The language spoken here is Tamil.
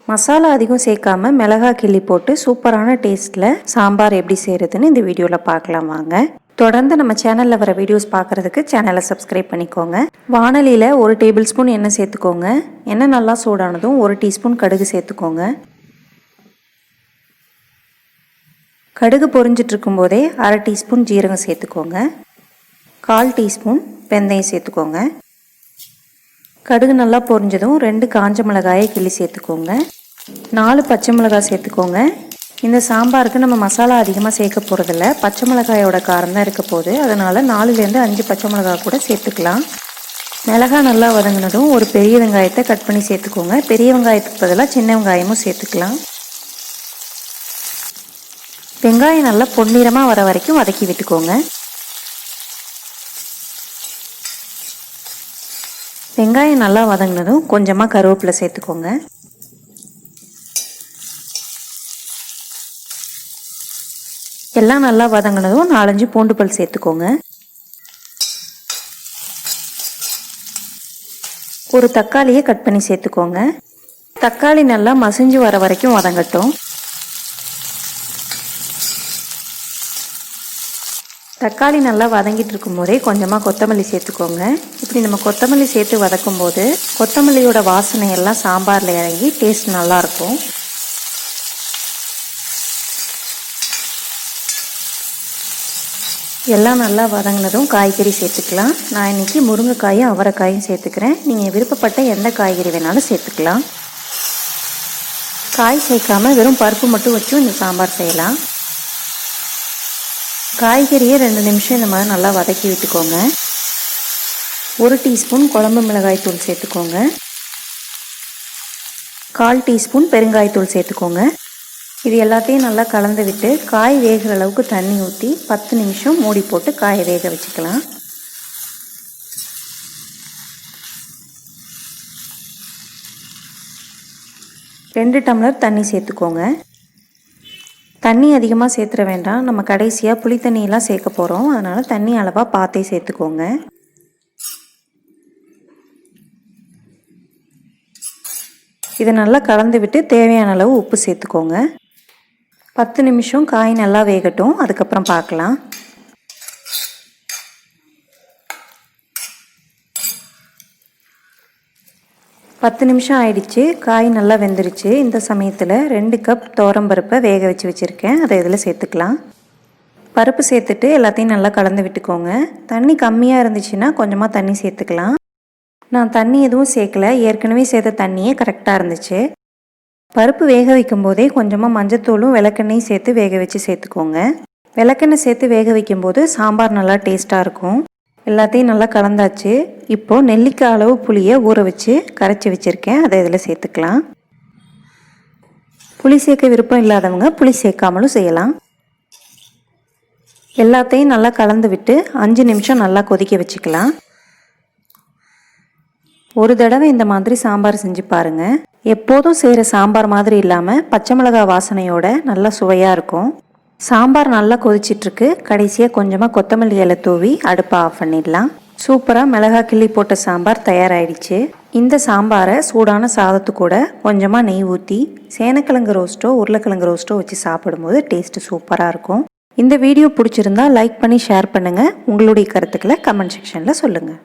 மசாலா அதிகம் சேர்க்காம மிளகாய் கிள்ளி போட்டு சூப்பரான டேஸ்ட்டில் சாம்பார் எப்படி செய்கிறதுன்னு இந்த வீடியோவில் பார்க்கலாம் வாங்க. தொடர்ந்து நம்ம சேனலில் வர வீடியோஸ் பார்க்குறதுக்கு சேனலை சப்ஸ்கிரைப் பண்ணிக்கோங்க. வானலியில் 1 டேபிள் ஸ்பூன் எண்ணெய் சேர்த்துக்கோங்க. எண்ணெய் நல்லா சூடானதும் 1 டீஸ்பூன் கடுகு சேர்த்துக்கோங்க. கடுகு பொரிஞ்சிட்டு இருக்கும்போதே 1/2 டீஸ்பூன் ஜீரகம் சேர்த்துக்கோங்க. 1/4 டீஸ்பூன் வெந்தயம் சேர்த்துக்கோங்க. கடுகு நல்லா பொரிஞ்சதும் 2 காஞ்ச மிளகாயை கிள்ளி சேர்த்துக்கோங்க. 4 பச்சை மிளகாய் சேர்த்துக்கோங்க. இந்த சாம்பாருக்கு நம்ம மசாலா அதிகமாக சேர்க்க போகிறதில்ல, பச்சை மிளகாயோட காரம் தான் இருக்க போகுது. அதனால் 4லேருந்து 5 பச்சை மிளகாய் கூட சேர்த்துக்கலாம். மிளகாய் நல்லா வதங்கினதும் ஒரு பெரிய வெங்காயத்தை கட் பண்ணி சேர்த்துக்கோங்க. பெரிய வெங்காயத்துக்கு பதிலாக சின்ன வெங்காயமும் சேர்த்துக்கலாம். வெங்காயம் நல்லா பொன்னிறமாக வர வரைக்கும் வதக்கி விட்டுக்கோங்க. வெங்காயம் நல்லா வதங்கினதும் கொஞ்சமாக கருவேப்பிலை சேர்த்துக்கோங்க. எல்லாம் நல்லா வதங்கினதும் 4-5 பூண்டு பல் சேர்த்துக்கோங்க. ஒரு தக்காளியை கட் பண்ணி சேர்த்துக்கோங்க. தக்காளி நல்லா மசிஞ்சு வர வரைக்கும் வதங்கட்டும். தக்காளி நல்லா வதங்கிட்டு இருக்கும் போதே கொஞ்சமாக கொத்தமல்லி சேர்த்துக்கோங்க. இப்படி நம்ம கொத்தமல்லி சேர்த்து வதக்கும் போது கொத்தமல்லியோட வாசனை எல்லாம் சாம்பாரில் இறங்கி டேஸ்ட் நல்லாயிருக்கும். எல்லாம் நல்லா வதங்கினதும் காய்கறி சேர்த்துக்கலாம். நான் இன்றைக்கி முருங்கைக்காயும் அவரைக்காயும் சேர்த்துக்கிறேன். நீங்கள் விருப்பப்பட்ட எந்த காய்கறி வேணாலும் சேர்த்துக்கலாம். காய் சேர்க்காம வெறும் பருப்பு மட்டும் வச்சும் இந்த சாம்பார் செய்யலாம். காய்கறியை 2 நிமிஷம் இந்த மாதிரி நல்லா வதக்கி விட்டுக்கோங்க. 1 டீஸ்பூன் குழம்பு மிளகாய் தூள் சேர்த்துக்கோங்க. 1/4 டீஸ்பூன் பெருங்காயத்தூள் சேர்த்துக்கோங்க. இது எல்லாத்தையும் நல்லா கலந்து விட்டு காய் வேகிற அளவுக்கு தண்ணி ஊற்றி 10 நிமிஷம் மூடி போட்டு காயை வேக வச்சுக்கலாம். ரெண்டு டம்ளர் தண்ணி சேர்த்துக்கோங்க. தண்ணி அதிகமாக சேர்த்துற வேண்டாம், நம்ம கடைசியாக புளி தண்ணியெல்லாம் சேர்க்க போகிறோம். அதனால் தண்ணி அளவாக பார்த்தே சேர்த்துக்கோங்க. இதை நல்லா கலந்து விட்டு தேவையான அளவு உப்பு சேர்த்துக்கோங்க. 10 நிமிஷம் காய் நல்லா வேகட்டும், அதுக்கப்புறம் பார்க்கலாம். பத்து நிமிஷம் ஆயிடுச்சு, காய் நல்லா வெந்துருச்சு. இந்த சமயத்தில் 2 கப் துவரம்பருப்பை வேக வச்சு வச்சுருக்கேன், அதை இதில் சேர்த்துக்கலாம். பருப்பு சேர்த்துட்டு எல்லாத்தையும் நல்லா கலந்து விட்டுக்கோங்க. தண்ணி கம்மியாக இருந்துச்சுன்னா கொஞ்சமாக தண்ணி சேர்த்துக்கலாம். நான் தண்ணி எதுவும் சேர்க்கல, ஏற்கனவே சேர்த்த தண்ணியே கரெக்டாக இருந்துச்சு. பருப்பு வேக வைக்கும் போதே கொஞ்சமாக மஞ்சத்தூளும் விளக்கெண்ணையும் சேர்த்து வேக வச்சு சேர்த்துக்கோங்க. விளக்கெண்ணெய் சேர்த்து வேக வைக்கும்போது சாம்பார் நல்லா டேஸ்ட்டாக இருக்கும். எல்லாத்தையும் நல்லா கலந்தாச்சு. இப்போது நெல்லிக்காய் அளவு புளியை ஊற வச்சு கரைச்சி வச்சுருக்கேன், அதை இதில் சேர்த்துக்கலாம். புளி சேர்க்க விருப்பம் இல்லாதவங்க புளி சேர்க்காமலும் செய்யலாம். எல்லாத்தையும் நல்லா கலந்து விட்டு 5 நிமிஷம் நல்லா கொதிக்க வச்சுக்கலாம். ஒரு தடவை இந்த மாதிரி சாம்பார் செஞ்சு பாருங்கள். எப்போதும் செய்கிற சாம்பார் மாதிரி இல்லாமல் பச்சை மிளகாய் வாசனையோட நல்லா சுவையாக இருக்கும். சாம்பார் நல்லா கொதிச்சிட்ருக்கு. கடைசியாக கொஞ்சமாக கொத்தமல்லி இலை தூவி அடுப்பை ஆஃப் பண்ணிடலாம். சூப்பராக மிளகாய் கிள்ளி போட்ட சாம்பார் தயாராகிடுச்சு. இந்த சாம்பாரை சூடான சாதத்து கூட கொஞ்சமாக நெய் ஊற்றி சேனக்கிழங்கு ரோஸ்ட்டோ உருளைக்கிழங்கு ரோஸ்ட்டோ வச்சு சாப்பிடும்போது டேஸ்ட்டு சூப்பராக இருக்கும். இந்த வீடியோ பிடிச்சிருந்தா லைக் பண்ணி ஷேர் பண்ணுங்கள். உங்களுடைய கருத்துக்களை கமெண்ட் செக்ஷனில் சொல்லுங்கள்.